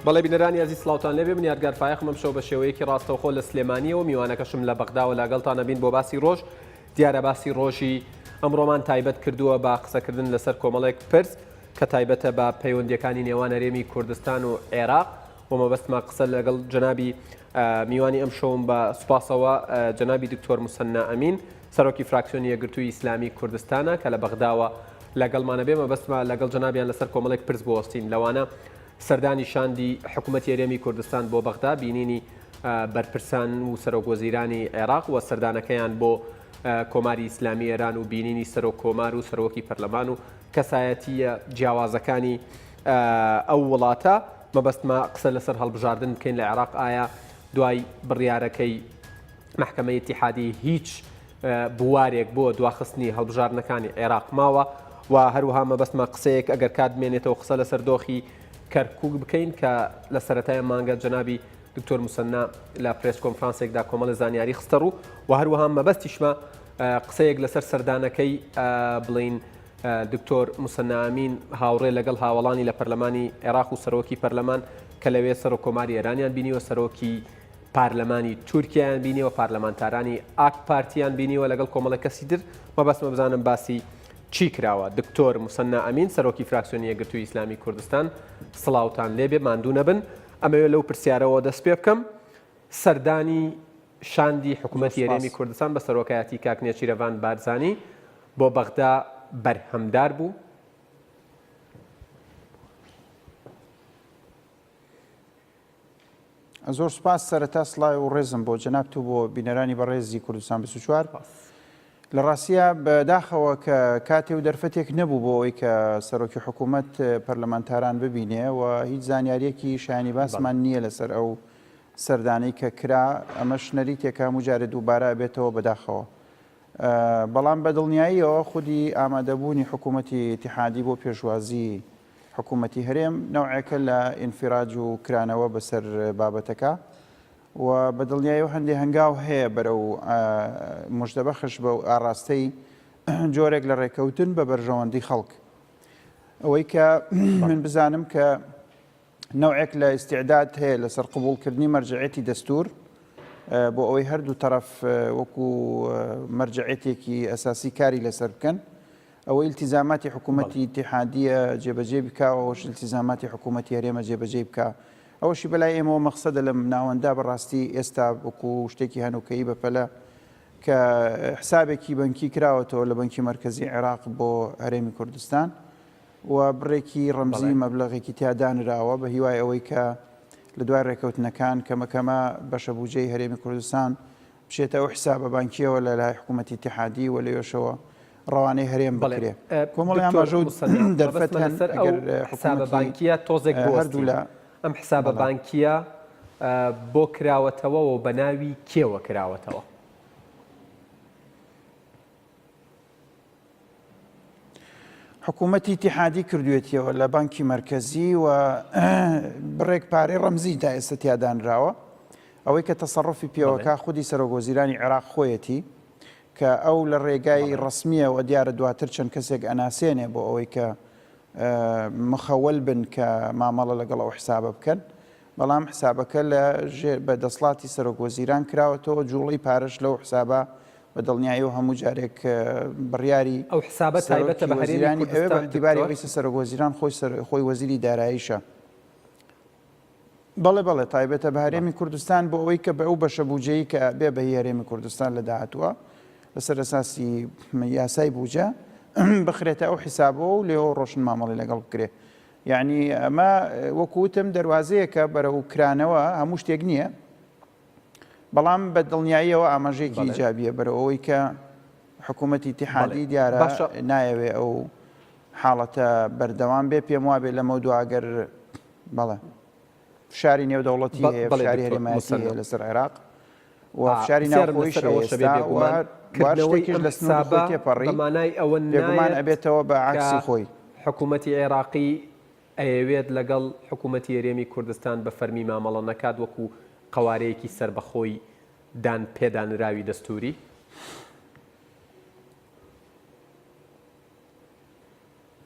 بەڵێ بینەرانی عزیز سڵاوتان لێبێ بنیادگار فایەقمەم شەو بە شێوەیەکی ڕاستەوخۆ لە سلێمانیەوە میوانەکەشم لە بەغداوە لاگەڵتانە بین بۆ باسی ڕۆژ دیارە باسی ڕۆژی ئەمڕۆمان تایبەت کردووە بە قسەکردن لەسەر کۆمەڵێک پرس کە تایبەتە بە پەیوەندیەکانی نێوان هەرێمی کوردستان و عێراق و مەبەستمان قسە لەگەڵ جەنابی میوانی ئەم شەوم بە سوپاسەوە جەنابی دکتۆر موسەنا ئەمین سەرۆکی فراکسیۆنی یەکگرتووی ئیسلامی کوردستانە کە لە بەغداوە لەگەڵمانە بێ مەبەستمان لەگەڵ جەنابیان لەسەر کۆمەڵێک پرس بوەستین لەوانە سەردانی شاندی حکوومەتی هەرێمی کوردستان بۆ بەغدا بینینی بەرپرسان و سەرۆکوەزیرانی عێراق و سەردانەکەیان بۆ کۆماری ئیسلامی ئێران و بینینی سەرۆک کۆمار و سەرۆکی پەرلەمان و کەسایەتیە جیاوازەکانی ئەو وڵاتە مەبەستمە قسە لەسەر هەڵبژاردن بکەین لە عێراق ئایا دوای بڕیارەکەی محکەمەی ئیتیحادی هیچ بوارێک بۆ دواخستنی هەڵبژاردنەکانی عێراق ماوە و هەروەها مەبەستمە قسەیەک ئەگەر کات بمێنێتەوە قسە لەسەر دۆخی کەرکووک بکەین کە لە سەرەتای مانگە جەنابی دکتۆر موسەنا لە پرێس کۆنفرانسێکدا کۆمەڵی زانیاری خستە ڕوو و هەروەها مەبەستیشمە قسەیەک لەسەر سەردانەکەی بڵین دکتۆر موسەنا ئەمین هاوڕێ لەگەڵ هاوڵانی لە پەرلەمانی عێراق و سەرۆکی پەرلەمان کە لەوێ سەرۆک کۆماری ئێرانیان بینیوە سەرۆکی پارلەمانی تورکیایان بینیوە پارلەمانتارانی ئاک پارتیان بینیوە لەگەڵ کۆمەڵە کەسی در مەبەستمە بزانم باسی چی کراوە دکتۆر موسەنا ئەمین سەرۆکی فراکسیۆنی یەکگرتووی ئیسلامی کوردستان سڵاوتان لێبێ ماندوو نەبن ئەمەوێت لەو پرسیارەوە دەست پێ بکەم سەردانی شاندی حکوومەتی هەرێمی کوردستان بە سەرۆکایەتی کاک نێچیرەڤان بارزانی بۆ بەغدا بەرهەمدار بوو زۆر سپاس سەرەتا سڵاوی و ڕێزم بۆ جەناب تو بۆ بینەرانی بەڕێزی کوردستان 24 لە ڕاستیە بەداخەوە کە کاتێ و دەرفەتێک نەبوو بۆ ئەوەی کە سەرۆکی حکوومەت پەرلەمانتاران ببینێ و هیچ زانیاریەکی شایانی باسمان نییە لەسەر ئەو سەردانەی کە کرا ئەمەش نەریتێکە هەموو جارە دووبارە بێتەوە بەداخەوە بەڵام بە دڵنیاییەوە خودی ئامادەبوونی حکوومەتی ئیتیحادی بۆ پێشوازی حکوومەتی هەرێم نەوعێکە لە ئینفراج و کرانەوە بەسەر بابەتەکە و بە دڵنیاییەوە هەندێک هەنگاو هەیە بەرەو مژدەبەخش بە ئاڕاستەی جۆرێک لە ڕێکەوتن بە بەرژەوەندی خەڵک ئەوەی کە من بزانم کە نەوعێک لە ئیستیعداد هەیە لەسەر قبولکردنی مەرجعێتی دەستور بۆ ئەوەی هەردوو تەرەف وەکو مەرجعێتێکی ئەساسی کاری لەسەر بکەن ئەوەی التیزاماتی حکوومەتی ئیتیحادیە جێبەجێ بکاوە ئەوەش التیزاماتی حکوومەتی هەرێمە جێبەجێ بکە ئەوەشی بەلای ئێمەوە مەقسەدە لەم ناوەندا بەڕاستی ئێستا وەکو شتێکی هەنووکەیی بەپەلە کە حسابێکی بەنکی کراوەتەوە لە بەنکی مەرکەزی عێراق بۆ هەرێمی کوردستان و بڕێکی ڕەمزی مەبلەغێکی تیادانراوە بە هیوای ئەوەی کە لە دوای ڕێکەوتنەکان کەمەکەمە بەشە بوجەی هەرێمی کوردستان بچێتە ئەو حسابە بانکیەوە لە لای حکوومەتی ئیتیحادی و لەوێشەوە ڕەوانەی هەرێم بکرێ کۆمەڵیان باژە دەرفەت هەن ئەگەر حسابە بانکیە تۆزێک هەردوو لە ئەم حسابە بانکیە بۆ کراوەتەوە و بە ناوی کێوە کراوەتەوە حکوومەتی ئیتیحادی کردوێتیەوە لە بانکی مرکزی و بڕێک پارەی ڕەمزی تا ئێستا تیادانراوە ئەوەی کە تەسەڕفی پێوەکە خودی سەرۆکوەزیرانی عێراق خۆیەتی کە ئەو لە ڕێگای ڕسمیەوە دیارە دواتر چەند کەسێک ئەناسێنێ بۆ ئەوەی کە مخەوەل بن کە مامەڵە لەگەڵ ئەو حسابە بکەن بەڵام حسابەکە لە بە دەسڵاتی سەرۆکوەزیران کراوەتەوە جوڵی پارەش لەو حسابە بە دڵنیایی و هەموو جارێک بڕیاری ئەو حسابە تایبەتە بە هەرێمی کوردستان بەعتیباری ئەوەی سەرۆکوەزیران خۆی وەزیری داراییشە بەڵێ تایبەتە بە هەرێمی کوردستان بۆ ئەوەی کە بە ئەو بەشە بوجەیە کە بێ بە هەرێمی کوردستان لە داهاتووە لەسەر ئەساسی یاسای بوجە بخرێتە ئەو حیسابەوە و لێەوە ڕۆشن مامەڵی لەگەڵ بکرێ یعنی ئەمە وەکوتم دەواازەیەکە بەرەو کرانەوە هەموو شتێک نییە بەڵام بە دڵنیاییەوە ئاماژەیەکی ئیجابیە بەرەوەی کە حکوومەتی ئیتیحادی دیارە نایەوێ ئەو حاڵەتە بەردەوام بێ پێم وابێ لەمە دوواگەر بەڵێ فشاری نێودەوڵەتی هەیە فشاری هەرێمایەتی هەیە لەسەر عێراق و فشاری ناوخۆییش شتێکیش لە سنووری تێپەڕی بێگومان ئەبێتەوە بە عکسی خۆی حکوومەتی عێراقی ئەیەوێت لەگەڵ حکوومەتی هەرێمی کوردستان بە فەرمی مامەڵە نەکات وەکو قوارەیەکی سربەخۆی پێدانراوی دەستوری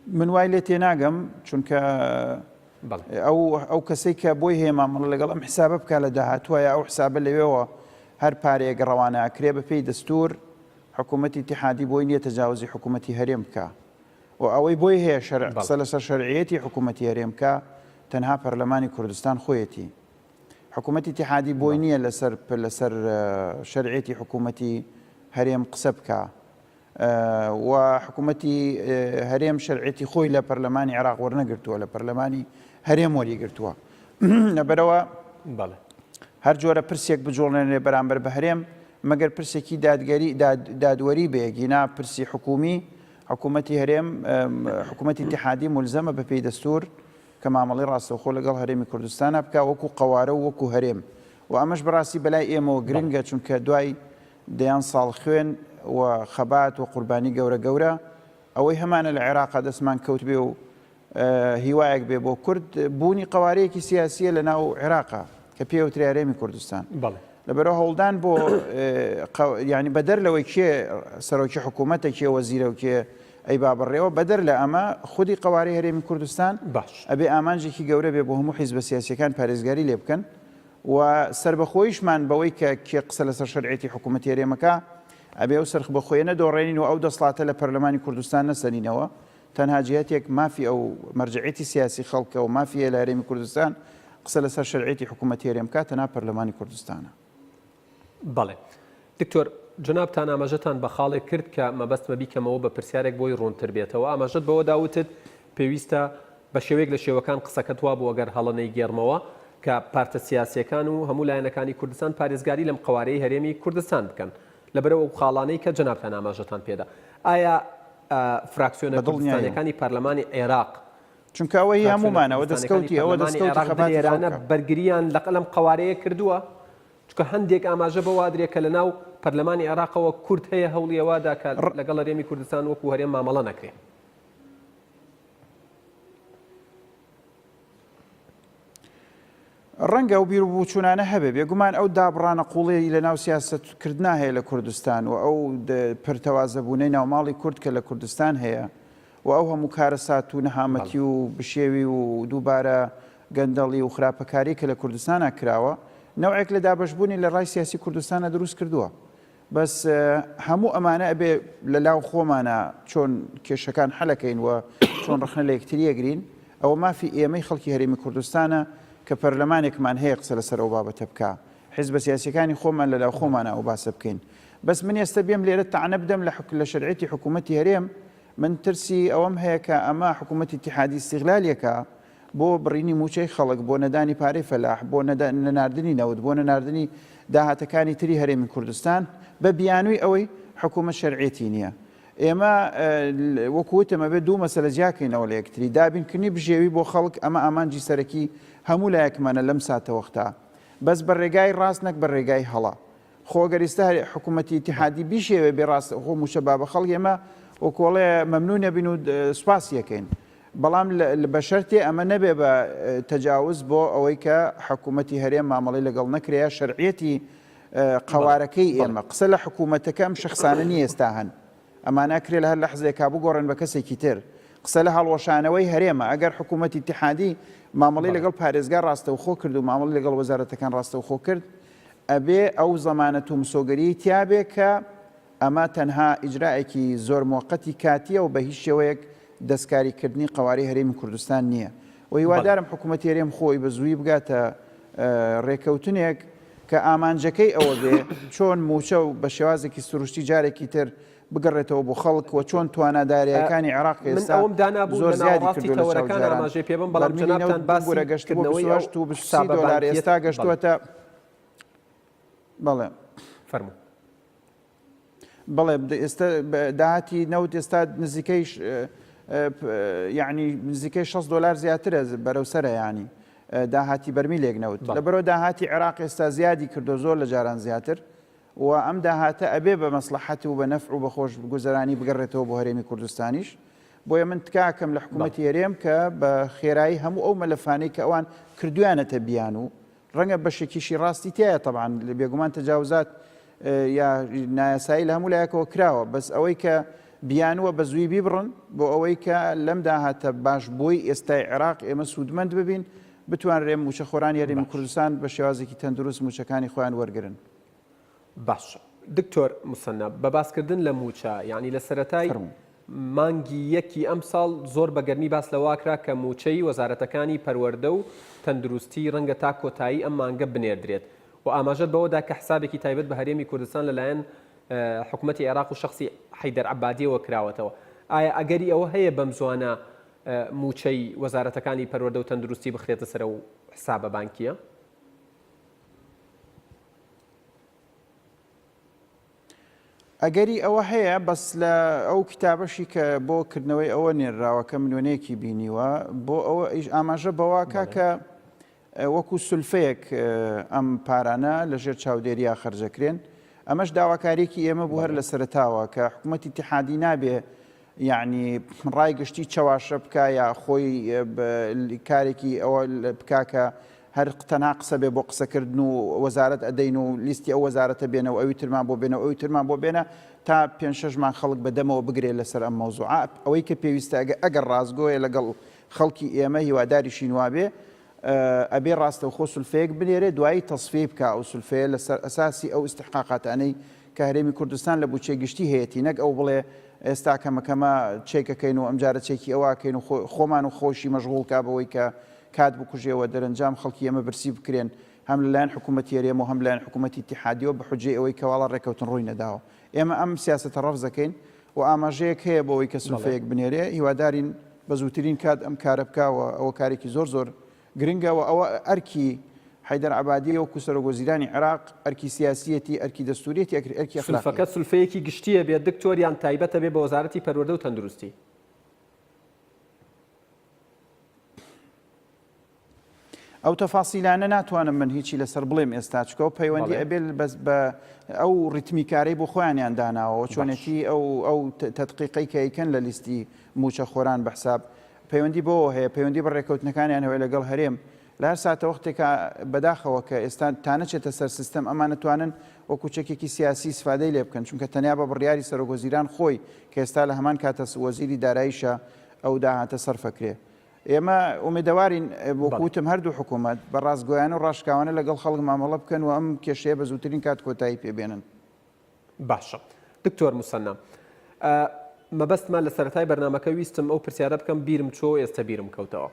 من وای لێ تێناگەم چونکە ئەو کەسەی کە بۆی هەیە مامەڵە لەگەڵ ئەم حسابە بکە لە داهاتووە ئەو حسابە لەوێەوە هەر پارەیەک ڕەوانە کرێ بە پێی دەستور حکوومەتی اتحادی بۆی نییە تەجاوزی حکوومەتی هەرێم بکە و ئەوەی بۆی هەیە قسە لەسەر شەرعیەتی حکوومەتی هەرێم بکە تەنها پەرلەمانی کوردستان خۆیەتی حکوومەتی اتحادی بۆی نییە لەسەر شەرعیەتی حکوومەتی هەرێم قسە بکە و حکوومەتی هەرێم شەرعیەتی خۆی لە پەرلەمانی عێراق وەرنەگرتووە لە پەرلەمانی هەرێم وەریگرتووە لەبەرەوە هەر جۆرە پرسێک بجۆڵێنێ بەرامبەر بە هەرێم مەگەر پرسێکی دادوەری بێگینا پرسی حکومی حکوومەتی هەرێم حکوومەتی اتحادی ملزەمە بە پێی دەستور کە مامەڵی ڕاستەوخۆ لەگەڵ هەرێمی کوردستانە بکە وەکو قەوارە و وەکو هەرێم و ئەمەش بەڕاستی بەلای ئێمەوە گرنگە چونکە دوای دەیان ساڵ خوێن و خەبات و قوربانی گەورە ئەوەی هەمانە لە عێراقا دەستمان کەوت بێ و هیوایەک بێ بۆ کورد بوونی قەوارەیەکی سیاسیە لە ناو عێراقا کە پێوتری هەرێمی کوردستان لەبەرەوە هەوڵدان بۆ ینی بەدەر لەوەی کێ سەرۆکی حکوومەتە کێ وەزیرە و کێ ئەی بابڕێەوە بەدەر لە ئەمە خودی قەوارەی هەرێمی کوردستان ئەبێ ئامانجێکی گەورە بێ بۆ هەموو حیزبە سیاسیەکان پارێزگاری لێ بکەن و سربەخۆیشمان بەوەی کە کێ قسە لەسەر شەرعیەتی حکوومەتی هەرێمەکە ئەبێ ئەو سەرخ بەخۆیە نەدۆڕێنین و ئەو دەسڵاتە لە پەرلەمانی کوردستان نەسەنینەوە تەنها جهتێک مافی ئەو مەرجعیەتی سیاسی خەڵکە و مافیە لە هەرێمی کوردستان قسە لەسەر شەرعیەتی حکوومەتی هەرێمکە تەنها پەرلەمانی کوردستانە. بەڵێ دکتۆر جنابتان ئاماژەتان بە خاڵێک کرد کە مەبەستمە بیکەمەوە بە پرسیارێک بۆی ڕوونتر بێتەوە ئاماژەت بەوە داوتت پێویستە بە شێوەیەک لە شێوەکان قسەکەت وا بوو ئەگەر هەڵەنەی گێڕمەوە کە پارتە سیاسیەکان و هەموو لایەنەکانی کوردستان پارێزگاری لەم قەوارەی هەرێمی کوردستان بکەن لەبەرەوە خاڵانەی کە جنابتان ئاماژەتان پێدا ئایا فراکسیۆنە کوردستانیەکانی پەرلەمانی عێراق چونکە ئەوەی هەمومانەوە دەستکەوتی ئەوە دەستکەوتی خەباتێرانە بەرگریان لەم قەوارەیە کردووە چکە هەندێک ئاماژە بە وادرێکە لە ناو پەرلەمانی عێراقەوە کورد هەیە هەوڵیەوادا کە لەگەڵ هەرێمی کوردستان وەکو هەرێم مامەڵە نەکرێت ڕەنگە و بیر و بوچوونانە هەبێ بێگومان ئەو دابڕانە قوڵی لە ناو سیاستکردنا هەیە لە کوردستان و ئەو پرتەوازەبوونەی ناوماڵی کورد کە لە کوردستان هەیە و ئەو هەموو کارەسات و نەهامەتی و بشێوی و دووبارە گەندەڵی و خراپەکاری کە لە کوردستانە کراوە نەوەیەک لە دابەشبوونی لە ڕای سیاسی کوردستانە دروست کردووە بەس هەموو ئەمانە ئەبێ لە لاو خۆمانە چۆن کێشەکان حەلەکەین و چۆن ڕخنە لە یەکتریەگرین ئەوە مافی ئێمەی خەڵکی هەرێمی کوردستانە کە پەرلەمانێکمان هەیە قسە لەسەر ئەو بابەتە بکە حیزبە سیاسیەکانی خۆمان لە لاو خۆمانە ئەو باسە بکەین بەس من ئێستا بێم لێرە تەعنە بدەم لە شەرعیەتی حکوومەتی هەرێم من ترسی ئەوەم هەیە کە ئەمە حکوومەتی اتحادی استیغلالێکە بۆ بڕینی موچەی خەڵک بۆ نەدانی پارەی فەلاح بۆ نەناردنی نەوت بۆ نەناردنی داهاتەکانی تری هەرێمی کوردستان بە بیانووی ئەوەی حکوومەت شەرعیەتی نییە ئێمە وەکوتەمە بێت دوو مەسەلە جیاکەینەوە لە یەکتری دابینکردنی بژێوی بۆ خەڵک ئەمە ئامانجی سەرەکی هەموو لایەکمانە لەم ساتەوەختا بەس بە ڕێگای ڕاست نەک بە ڕێگای هەڵا خۆگەریستا حکوومەتی اتحادی بیشێوێ بێ ڕاست خۆ موشە بابە خەڵک ئێمە وەکۆڵێ مەمنونە بین و سوپاسیەکەین بەڵام بە شەرتێ ئەمە نەبێ بە تەجاوز بۆ ئەوەی کە حکوومەتی هەرێم مامەڵی لەگەڵ نەکرێ شەرعیەتی قەوارەکەی ئێمە قسە لە حکوومەتەکەم شخصانە نیە ئێستا هەن ئەمان ناکرێ لە هەر لە حزێکا بگۆڕن بە کەسێکی تر قسە لە هەڵوەشانەوەی هەرێمە ئەگەر حکوومەتی اتحادی مامەڵی لەگەڵ پارێزگار ڕاستەوخۆ کرد و مامەڵی لەگەڵ وەزارەتەکان ڕاستەوخۆ کرد ئەبێ ئەو زەمانەت و مسۆگەری تیابێ کە ئەمە تەنها ئیجراایەکی زۆر موقەتی کاتیە و بە هیچ شێوەیەک دەستکاریکردنی قەواری هەرێمی کوردستان نییە و هیوادارم حکوومەتی هەرێم خۆی بە زووی بگاتە ڕێکەوتنێک کە ئامانجەکەی ئەوە بێ چۆن موچە و بە شێوازێکی سروشتی جارێکی تر بگەڕێتەوە بۆ خەڵک و چۆن تواناداریەکانی عێراق ئێستا زۆر زیادی کردوەوەەکان ئاماژەی پێ بم بەڵام جنابتان باسی گەشتکردنەوەی $30 ئێستا گەشتووەتە بەڵێ فەرموو بەڵێ ئێستا داهاتی نەوت ئێستا نزیکەی یعنی نزیکەی $6 زیاترە بەرەو سەرە ینی داهاتی بەرمیلێک نەوت لەبەرەوە داهاتی عێراق ئێستا زیادی کردو زۆر لە جاران زیاتر و ئەم داهاتە ئەبێ بە مەسلحەت و بە نەفع و بە خۆش گوزەرانی بگەڕێتەوە بۆ هەرێمی کوردستانیش بۆیە من تکاکەم لە حکوومەتی هەرێم کە بە خێرایی هەموو ئەو مەلەفانەی کە ئەوان کردویانەتە بیان و ڕەنگە بەشێکیشی ڕاستی تایە تەبعاً لە بێگومان تەجاوزات یا نایاسایی لە هەموو لایەکەوە کراوە بەس ئەوەی کە بیانوە بە زووی بیبڕن بۆ ئەوەی کە لەم داهاتە باش بۆی ئێستای عێراق ئێمە سوودمەند ببین بتوانرێ موچەخۆران یاریمی کوردستان بە شێوازێکی تەندروست موچەکانی خۆیان وەرگرن. باش دکتۆر موسەنە بە باسکردن لە موچە یعنی لە سەرەتای مانگی یەکی ئەم ساڵ زۆر بە گەرمی باس لەواکرا کە موچەی وەزارەتەکانی پەروەردە و تەندروستی ڕەنگە تا کۆتایی ئەم مانگە بنێردرێت و ئاماژەت بەوەدا کە حسابێکی تایبەت بە هەرێمی کوردستان لەلایەن حکوومەتی عێراق و شخصی حەیدەر عەبادیەوە کراوەتەوە. ئایا ئەگەری ئەوە هەیە بەم زوانە موچەی وەزارەتەکانی پەروەردە و تەندروستی بخرێتە سەر و حسابە بانکیە؟ ئەگەری ئەوە هەیە بەس لە ئەو کتابەشی کە بۆ کردنەوەی ئەوە نێراوە کە ملیۆنەیەکی بینیوە بۆ ئەوە ئاماژە بەواکە کە وەکو سولفەیەک ئەم پارانە لەژێر چاودێریا خەرجەکرێن. ئەمەش داواکاریەکی ئێمە بوو هەر لە سەرتاوە کە حکوومەتی اتحادی نابێ یعنی ڕایگەشتی چاواشە بکە یا خۆی کارێکی ئەوە بکاکە هەر قتەنا قسە بێ بۆ قسەکردن و وەزارەت ئەدەین و لیستی ئەو وەزارەتە بێنەوە ئەوی ترمان بۆ بێنەوە ئەوی ترمان بۆ بێنە تا 5-6 مان خەڵک بەدەمەوە بگرێت لەسەر ئەم مەوزوع. ئەوەی کە پێویستە ئەگەر ڕازگۆیە لەگەڵ خەڵکی ئێمە هیواداریشی نوابێ ئەبێ ڕاستەوخۆ سولفەیەک بنێرێ دوایی تەصفیە بکە ئەو سولفەیە لەسەر ئەساسی ئەو استحقاقاتانەی کە هەرێمی کوردستان لە بودجێ گشتی هەیەی نەک ئەو بڵێ ئێستا کەمەکەمە چێکەکەین و ئەمجارە چێکی ئەوواکەین و خۆمان و خۆشی مەشغوڵ کا بەوەی کە کات بکوژێەوە دەرەنجام خەڵکی ئێمە برسی بکرێن هەم لەلایەن حکوومەتی هەرێم و هەم لایەن حکوومەتی اتحادیەوە بە حوجەی ئەوەی کەواڵە ڕێکەوتن ڕووی نەداوە. ئێمە ئەم سیاسەتە ڕەفزەکەین و ئاماژەیەک هەیە بۆەوەی کە سولفەیەک بنێرێ هیوادارین بە زووترین کات ئەم کارە بکاوە. ئەوە کارێکی زۆر گرنگەوە ئەوە ئەرکی حەیدەر عەبادی و سەرۆکوەزیرانی عێراق ئەرکی سیاسیەتی ئەرکی دەستوریەتی ئەرکی ئەخلاقی فقط سولفەیەکی گشتیە بێت دکتۆریان تایبەتە بێ بە وەزارەتی پەروەردە و تەندروستی. ئەو تەفاسیلانە ناتوانم من هیچی لەسەر بڵێم ئێستا چکە و پەیوەندی ئەبێت بە ئەو ڕیتمی کارەی بۆ خۆیانیان داناوە چۆنێتی ئەو تەدقیقەی کە ئەیکەن لە لیستی موچە خۆران بەحساب پەیوەندی بۆ هەیە پەیوەندی بە ڕێکەوتنەکانیان هەوێ لەگەڵ هەرێم لە هەر ساتە وەختێکە بەداخەوە کە ئێستا تانەچێتە سەر سیستەم ئەمان نتوانن وەکو چەکێکی سیاسی سفادەی لێ بکەن چونکە تەنیا بە بڕیاری سەرۆکوەزیران خۆی کە ئێستا لە هەمان کاتە وەزیری داراییشە ئەو داهاتە سەرفەکرێ. ئێمە ئومێدەوارین وەکوتم هەردوو حکوومەت بە ڕاستگۆیان و ڕاشکاوانە لەگەڵ خەڵک مامەڵە بکەن و ئەم کێشەیە بە زووترین کات کۆتایی پێبێنن. باشە دکتۆر موسەنە مەبەستمان لە سەرەتای بەرنامەکە ویستم ئەو پرسیارە بکەم بیرم چۆ ئێستا بیرم کەوتەوە.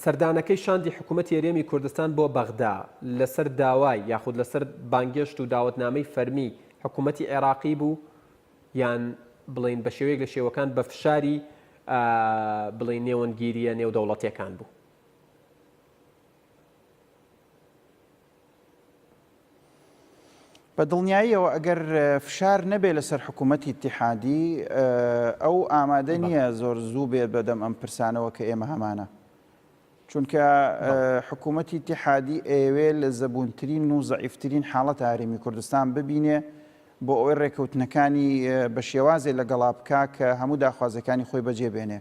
سەردانەکەی شاندی حکوومەتی هەرێمی کوردستان بۆ بەغدا لەسەر داوای یاخود لەسەر بانگێشت و داوەتنامەی فەرمی حکوومەتی عێراقی بوو یان بڵین بە شێوەیەک لە شێوەکان بە فشاری بڵین نێوەنگیریە نێودەوڵەتیەکان بوو؟ بە دڵنیاییەوە ئەگەر فشار نەبێت لەسەر حکوومەتی اتحادی ئەو ئامادە نییە زۆر زوو بێت بەدەم ئەم پرسانەوە کە ئێمە هەمانە چونکە حکوومەتی اتحادی ئێوێ لە زەبوونترین و زەعیفترین حاڵەتە هەرێمی کوردستان ببینێ بۆ ئەوەی ڕێکەوتنەکانی بە شێوازێ لەگەڵا بکا کە هەموو داخوازەکانی خۆی بەجێبێنێ.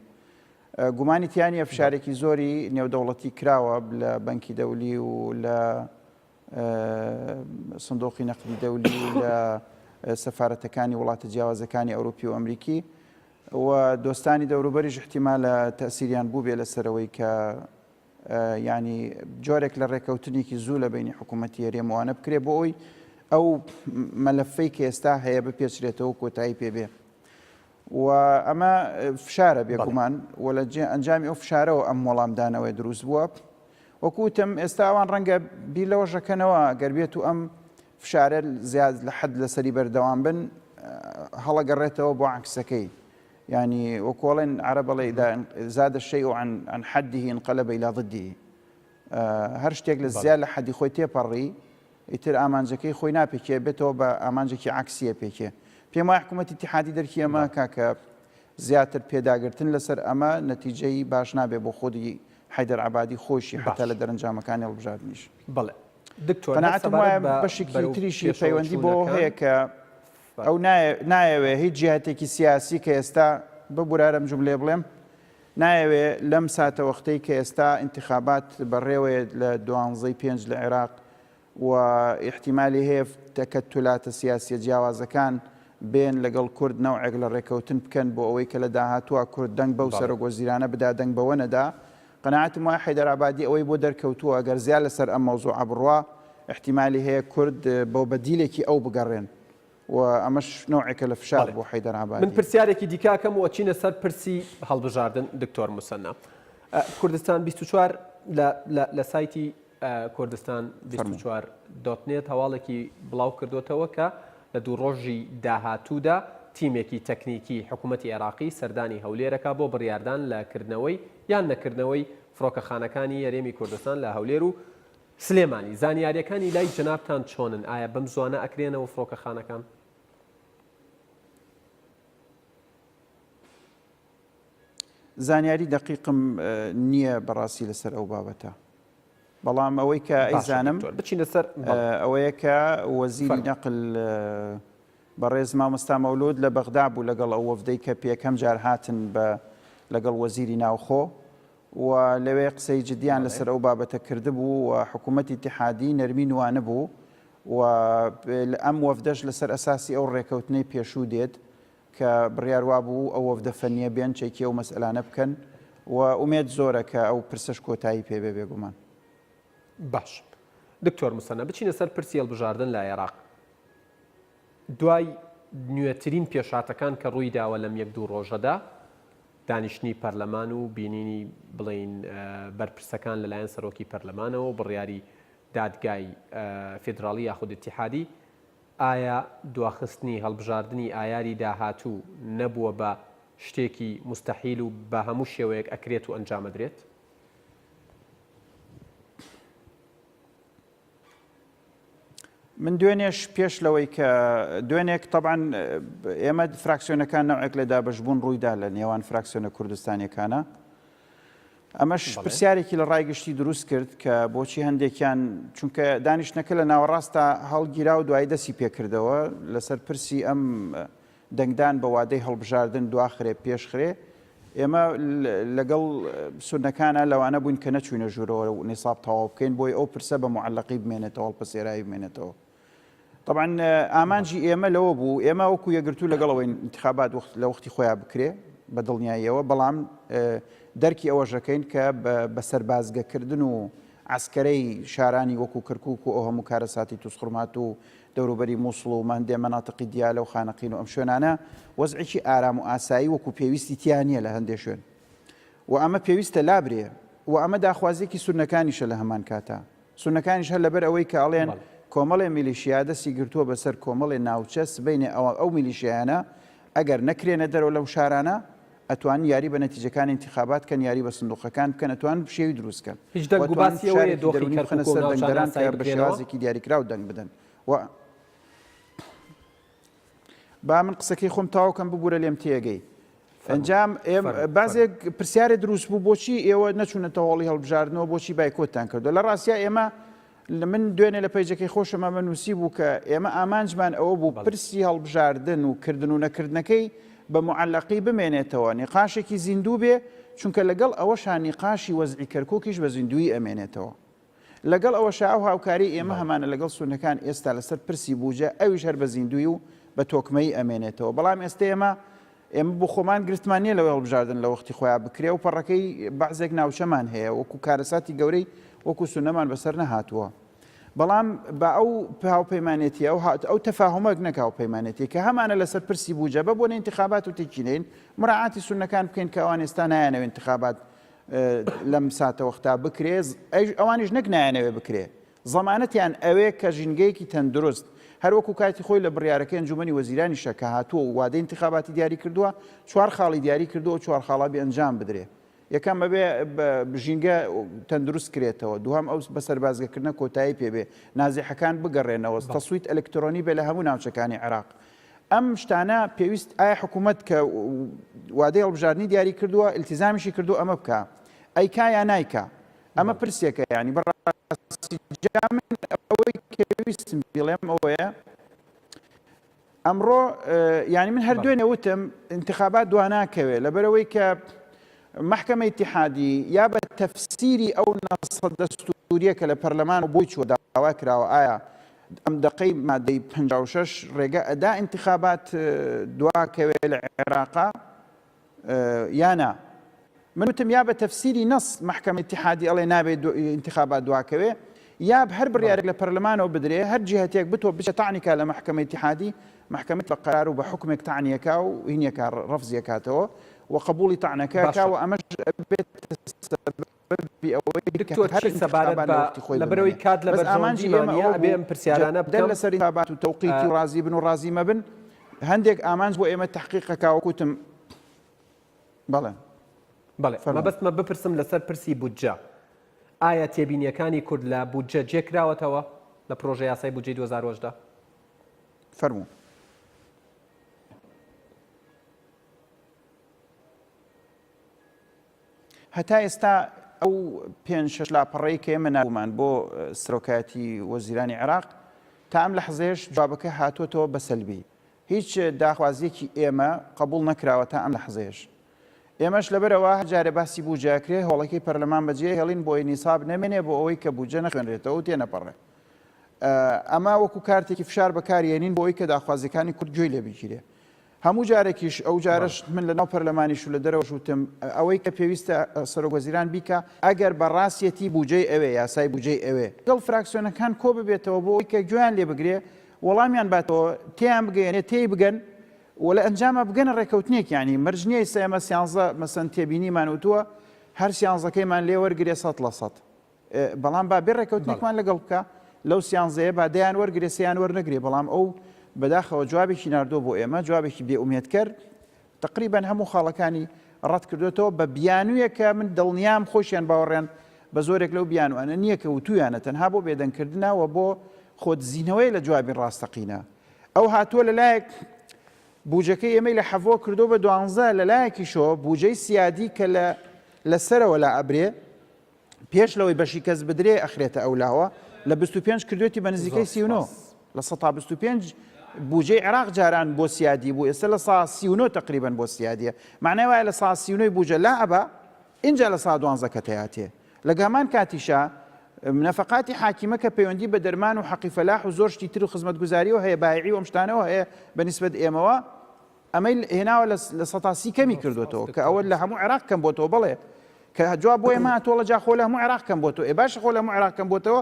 گومانی تیانە فشارێکی زۆری نێودەوڵەتی کراوە لە بەنکی دەولی و لە سندۆقی نەقدی دەولی و لە سەفارەتەکانی وڵاتە جیاوازەکانی ئەوروپی و ئەمریکی و دۆستانی دەوروبەریش احتیمالە تەسیریان بوو بێ لەسەرەوەی کە ینی جۆرێک لە ڕێکەوتنێکی زوو لە بینی حکوومەتی هەرێمەوانە بکرێ بۆ ئەوی ئەو مەلەفەی کە ئێستا هەیە بپێچرێتەوە کۆتایی پێبێ و ئەمە فشارە بێگومان و لە ئەنجامی ئەو فشارەوە ئەم وەڵامدانەوەی دروست بووە. وەکوتم ئێستا ئەوان ڕەنگە بیر لەوەژەکەنەوە گەربێت و ئەم فشارە زیاد لە حەد لەسەری بەردەوام بن هەڵەگەڕێتەوە بۆ عکسەکەی يعني وكولين عربي إذا زاد الشيء عن حده انقلب إلى ضده. هرشتيك للزيادة حد خوي تيبري يتر أمانجكي خوي نابيكي بتو بأمانجكي عكسية بيكي. بما حكومة اتحادي دركي ما كاك زيادة بيداغرتن لسر أما نتيجة باش نابي بخودي حيدر عبادي خوشي حتى لدرنجا مكاني البجارنيش. بله. دكتور قناعتم بشكل تريشي بيوندي بو هيك أو نايوه هیچ جهتێکی سیاسی کە ئێستا ببورارم جملێ بڵێم نایوێ لەم ساتە وەختەی کە ئێستا انتخابات بەڕێوەیە لە 12/5 لە عێراق و احتیمالی هەیە تەکەتولاتە سیاسیە جیاوازەکان بێن لەگەڵ کورد نەوعێک لە ڕێکەوتن بکەن بۆ ئەوەی کە لە داهاتووە کورد دەنگ بەو سەرۆکوەزیرانە بدا دەنگ بەوە نەدا قەناعەتم وایە حەیدەرابادی ئەوەی بۆ دەرکەوتووە ئەگەر زیاد لەسەر ئەم مەوزوعە بڕوا احتیمالی هەیە کورد بۆ بەدیلێکی ئەو بگەڕێن و ئەمەش نوعێکە لە فشار بۆ حەیدەرابادی. من پرسیارێکی دیکاکەم و چینە سەر پرسی هەڵبژاردن دکتۆر موسەنا. کوردستان 24 لە سایتی کوردستان 24.net هەواڵێکی بڵاو کردوتەوە کە لە دوو ڕۆژی داهاتوودا تیمێکی تەکنیکی حکوومەتی عێراقی سەردانی هەولێرەکە بۆ بڕیاردان لە کردنەوەی یان نەکردنەوەی فڕۆکەخانەکانی یاریێمی کوردستان لە هەولێر و سلێمانی. زانیاریەکانی لای جەنابتان چۆنن؟ ئایا بەم زوانە ئەکرێنەوە فڕۆکەخانەکان؟ زانیاری دقیقم نییە بەڕاستی لەسەر ئەو بابەتە، بەڵام ئەوەی کە ئەیزانم بچینە سەر ئەوەیە کە وەزیری نەقل بەڕێز مامۆستا مەولود لە بەغدا بوو لەگەڵ ئەو وەفدەی کە پێکەم جار هاتن لەگەڵ وەزیری ناوخۆ و لەوێ قسەی جدیان لەسەر ئەو بابەتە کردبوو و حکوومەتی اتحادی نەرمی نوانە بوو و ئەم وەفدەش لەسەر ئەساسی ئەو ڕێکەوتنەی پێشوو دێت کە بڕیاروا بوو ئەو وەفدە فەنیە بێن چێکی ئەو مەسئلانە بکەن و ئومێد زۆرە کە ئەو پرسەش کۆتایی پێبێ بێگومان. باش دکتۆر موسەنا بچینە سەر پرسی هەڵبژاردن لە عێراق. دوای نوێترین پێشاتەکان کە ڕووی داوە لەم یەک دوو ڕۆژەدا دانیشتنی پەرلەمان و بینینی بڵین بەرپرسەکان لەلایەن سەرۆکی پەرلەمانەوە بڕیاری دادگای فێدراڵی یاخود اتحادی، ئایا دواخستنی هەڵبژاردننی ئایاری داهاتوو نەبووە بە شتێکی مستەحیل و بە هەموو شێوەیەک ئەکرێت و ئەنجامەدرێت؟ من دوێنێش پێش لەوەی کە دوێنێک طبعاً ئێمە فراکسیۆنەکان نەوعێک لە دابەشبوون ڕوویدا لە نێوان فراکسیۆنە کوردستانیەکانە. ئەمەش پرسیارێکی لە ڕایگەشتی دروست کرد کە بۆچی هەندێکیان چونکە دانیشتنەکە لە ناوەڕاستە هەڵگیرا و دوای دەستی پێکردەوە لەسەر پرسی ئەم دەنگدان بە وادەی هەڵبژاردن دواخرێ پێشخرێ. ئێمە لەگەڵ سونەکانە لەوانە بووین کە نەچوینە ژوورەوە و نیساب تەواو بکەین بۆی ئەو پرسە بە معەلەقی بمێنێتەوە هەڵپەسێرایی بمێنێتەوە. طبعاً ئامانجی ئێمە لەوە بوو ئێمە وەکو یەکگرتوو لەگەڵەوەی انتخابات لە وەختی خۆیان بکرێ بە دڵنیاییەوە، بەڵام دەرکی ئەوەژەکەین کە بە سەربازگەکردن و عسکەرەی شارانی وەکو کەرکووک و ئەو هەموو کارەساتی تووسخورمات و دەوروبەری مووسڵ و مەندێ مەناتقی دیالە و خانەقین و ئەم شوێنانە وەزعێکی ئارام و ئاسایی وەکو پێویستی تیان نییە لە هەندێک شوێن و ئەمە پێویستە لابرێ و ئەمە داخوازێکی سونەکانیشە لە هەمان کاتە. سونەکانیش هەر لەبەر ئەوەی کە ئەڵێن کۆمەڵێ میلیشیا دەستی گرتووە بەسەر کۆمەڵێ ناوچە سبەینێ ئەو میلیشیانە ئەگەر نەکرێنە دەرەوە لەو شارانە ئەتوان یاری بە نەتیجەکانی انتخابات کەن یاری بە سندوقەکان بکەن ئەتوان شێوی دروستکەن هیچ دەنگ و باسیەوەیە دۆخی کەرکووک و ناوچەکان بە شێوازێکی دیاریکرا و دەنگ بدەن. با من قسەکەی خۆم تاوکەم ببوورە لێم تێگەی ئەنجام بازێک پرسیارێ دروست بوو بۆچی ئێوە نەچوونە تەواڵی هەڵبژاردنەوە بۆچی بایکۆتتان کردو. لە ڕاستیا ئێمە من دوێنێ لە پەیجەکەی خۆشەمە من نووسی بوو کە ئێمە ئامانجمان ئەوە بوو پرسی هەڵبژاردن و کردن و نەکردنەکەی بە معەلەقی بمێنێتەوە، نیقاشێکی زیندوو بێ، چونکە لەگەڵ ئەوەشان نیقاشی وەزعی کەرکووکیش بە زیندوی ئەمێنێتەوە. لەگەڵ ئەوەش ئەو هاوکاری ئێمە هەمانە لەگەڵ سونەکان ئێستا لەسەر پرسی بووجە ئەویش هەر بە زیندوی و بە تۆکمەی ئەمێنێتەوە. بەڵام ئێستا ئێمە بۆ خۆمان گرتمانیە لەوە هەڵبژاردن لە وەختی خۆیان بکرێ و پەڕەکەی بەعزێک ناوچەمان هەیە وەکو کارەساتی گەورەی وەکو سونەمان بەسەر نەهاتووە. بەڵام بە ئەو هاوپەیمانێتی ئەو تەفاهمەک نەک هاوپەیمانێتی کە هەمانە لەسەر پرسی بووجە بە بۆنە انتخابات و تێکینین مراعاتی سونەکان بکەین کە ئەوان ئێستا نایانەوێت انتخابات لەم ساتە وەختا بکرێ، ئەوانیش نەک نایانەوێ بکرێ، زەمانەتیان ئەوێ کە ژینگەیەکی تەندروست هەروەکو کاتی خۆی لە بڕیارەکەی ئەنجومەنی وەزیرانی شەکە هاتووە و وادەی انتخاباتی دیاری کردووە، 4 خاڵی دیاری کردووە، 4 خاڵا بێ ئەنجام بدرێ. یەکەم بەبێ ژینگە تەندروست کرێتەوە، دووەم ئەو بە سەربازگەکردنە کۆتایی پێبێ، نازیحەکان بگەڕێنەوە، تەسویت ئەلکترۆنی بێ لە هەموو ناوچەکانی عێراق. ئەم شتانە پێویست ئایا حکوومەت کە وادەی هەڵبژاردننی دیاری کردووە ئیلتیزامیشی کردو ئەمە بکە، ئەیکا یا نایکا؟ ئەمە پرسێکە. یعنی بەڕاستی من ئەوەی پێویستم بڵێم ئەوەیە ئەمڕۆ یعنی من هەردوێنێ وتم انتخابات دواناکەوێ لەبەرەوەی کە محکمە اتحادی یا بە تەفسیری ئەو نەسە دەستووریە کە لە پەرلەمان و بۆی چوە داوا کراوە ئایا ئەم دقەی مادەی 56 ڕێگە ئەدا انتخابات دواکەوێ لە عێراقا یانە من وتم یا بە تەفسیری نەس محکەمەی اتحادی ئەڵێ نابێت انتخابات دواکەوێ یا هەر بڕیارێک لە پەرلەمانەوە بدرێ هەر جهتێک بتۆ بچە تعنیکا لە محکەمەی اتحادی محکەمەت بە قرار و بە حکمێک تعنیەکە و هینیەکە ڕەفزیەکاتەوە وەقبولی تعنەکە و ئەمەش بێت لە بەرەوەی کات لە بەرامانجیمانە ئەبێ ئەم پرسیارانە بدەن لەسەر انتخابات و تەوقیتی و ڕازی بن و ڕازی مەبن هەندێک ئامانج بۆ ئێمە تحقیقەکەوەکوتم بەڵێ مەبەستمە بپرسم لەسەر پرسی بودجە ئایا تێبینیەکانی کورد لە بودجە جێکراوەتەوە لە پرۆژە یاسای بودجەی 2010 فەرموو هەتا ئێستا ئەو 5-6 لاپەڕەی کە ئێمە ناومان بۆ سەرۆکایەتی وەزیرانی عێراق تا ئەم لەحزەیەش جوابەکە هاتوۆتەوە بە سەلبی هیچ داخوازیەکی ئێمە قبول نەکراوە تا ئەم لەحزەیەش ئێمەش لەبەرەوە جارێ باسی بوجاکرێ هەوڵەکەی پەرلەمان بەجێ هێڵین بۆی نیساب نەمێنێ بۆ ئەوەی کە بوجە نەخوێنرێتەوە و تێنەپەڕێ ئەمە وەکو کارتێکی فشار بەکارێنین بۆ ئەوی کە داخوازیەکانی کورد گوێی لێ بگیرێ هەموو جارێکیش ئەو جارش من لە ناو پەرلەمانیش و لە دەرەوەش وتم ئەوەی کە پێویستە سەرۆکوەزیران بیکە ئەگەر بەڕاستیەتی بوجەی ئەوێ یاسای بوجەی ئەوێ دڵ فراکسیۆنەکان کۆ ببێتەوە بۆ ئەوی کە گوێیان لێ بگرێ وەڵامیان باتەوە تێیان بگەێنێ تێی بگەن ولا ئەنجامە بگەنە ڕێکەوتنێک ینی مەرجنیە ئێمە سیانزە مەسەن تێبینیمان وتووە هەر سیانزەکەیمان لێ وەرگێ 100%. بەڵام با بێ ڕێکەوتنێکمان لەگەڵ بکە لەو سیانزەیە با دەیان وەرگێ سیان وەرنەگرێ بەڵام ئەو بەداخەوە جوابێکی ناردۆ بۆ ئێمە جوابێکی بێئومێدکرد تقریبا هەموو خاڵەکانی ڕەت کردوێتەوە بە بیانوویەکە من دڵنیام خۆشیان باوەڕێن بە زۆرێک لەو بیانوانە نییە کە وتویانە تەنها بۆ بێدەنگکردنەوە بۆ خۆتزیینەوەی لە جوابی ڕاستەقینە ئەو هاتووە لەلایەک بوجەکەی ئێمەی لە حەڤۆ کردو بە 12 لەلایەکیشەوە بوجەی سیادی کە لەسەرەوە لا ئەبرێ پێش لەوەی بەشی کەس بدرێ ئەخرێتە ئەولاوە لە 25 کردوێتی بە نزیکەی 39 لە 125 بوجەی عێراق جاران بۆ سیادی بوو ئێستا لە 139 تقریبا بۆ سیادیە معنای وایە لە 139 بوجە لا ئەبا اینجا لە 112 کە تەیاتێ لە گامان کاتیشە نەفقاتی حاکیمە کە پەیوەندی بە دەرمان و حەقی فەلاح و زۆر شتی تر و خزمەتگوزاریەوە هەیە بایعی و ئەمشتانەوە هەیە بەنسبەت ئێمەوە ئەمەی هێناوە لە 180 کەمی کردوێتەوە کە ئەوە لە هەموو عێراق کەم بۆتەوە بڵێ کە جواب بۆ ئێمە تۆڵە جا خۆ لە هەموو عێراق کەم بۆتەوە ئێ باشە خۆ لە هەموو عێراق کەم بۆتەوە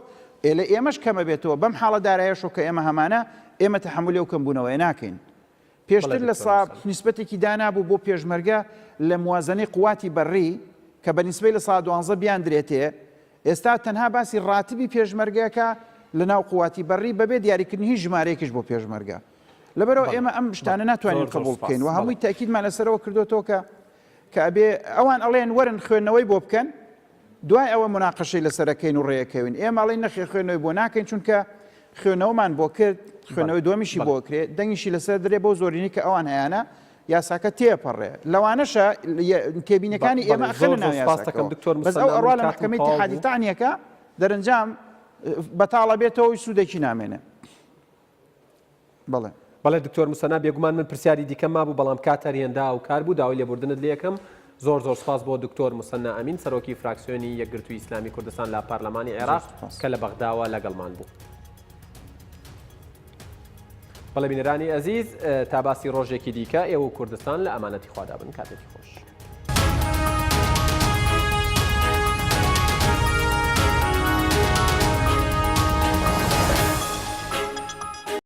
لە ئێمەش کەمە بێتەوە بەم حاڵە دارایەشەوە کە ئێمە هەمانە ئێمە تەحملی و کەمبوونەوەی ناکەین پێشتر لە ساب نیسبەتێکی دانابوو بۆ پێشمەرگە لە موازنەی قواتی بەڕی کە بە نیسبەی لە 112 بیان درێتێ ئێستا تەنها باسی ڕاتبی پێشمەرگەکە لە ناو قواتی بەڕی بەبێ دیاریکردنی هیچ ژمارەیەکیش بۆ پێشمەرگە لەبەرەوە ئێمە ئەم شتانە ناتوانین قبول بکەین و هەمووی تاکیدمان لەسەرەوە کردوێتەوە کە ئەبێ ئەوان ئەڵێن وەرن خوێندنەوەی بۆ بکەن دوای ئەوە مناقەشەی لەسەرەکەین و ڕێیەکەوین ئێمە ئەڵێن نەخێ خوێندنەوەی بۆ ناکەین چونکە خوێندنەوەمان بۆ کرد خوێندنەوەی دومیشی بۆ کرێت دەنگیشی لەسەر درێ بۆ زۆرینی کە ئەوان هەیەە یاساکە تێپەڕێ لەوانەشە تێبینەکانی ئێمە ئەخەنە ناو یاساکەەوە بەس ئەو ئەڕوا لە محکەمەی اتحادی تانیەکە دەرەنجام بەتاڵە بێتەوەی سوودێکی نامێنێ بەڵێ بەڵێ دکتۆر موسەنا بێگومان من پرسیاری دیکەم مابوو بەڵام کاتە هێندا و کار بوو داوای لێبوردنت لێ یەکەم زۆر سپاس بۆ دکتۆر موسەنا ئەمین سەرۆکی فراکسیۆنی یەکگرتووی ئیسلامی کوردستان لە پارلەمانی عێراق کە لە بەغداوە لەگەڵمان بوو. بەڵێ بینەرانی ئەزیز تا باسی ڕۆژێکی دیکە ئێوە کوردستان لە ئەمانەتی خوادا بن کاتێکی خۆش.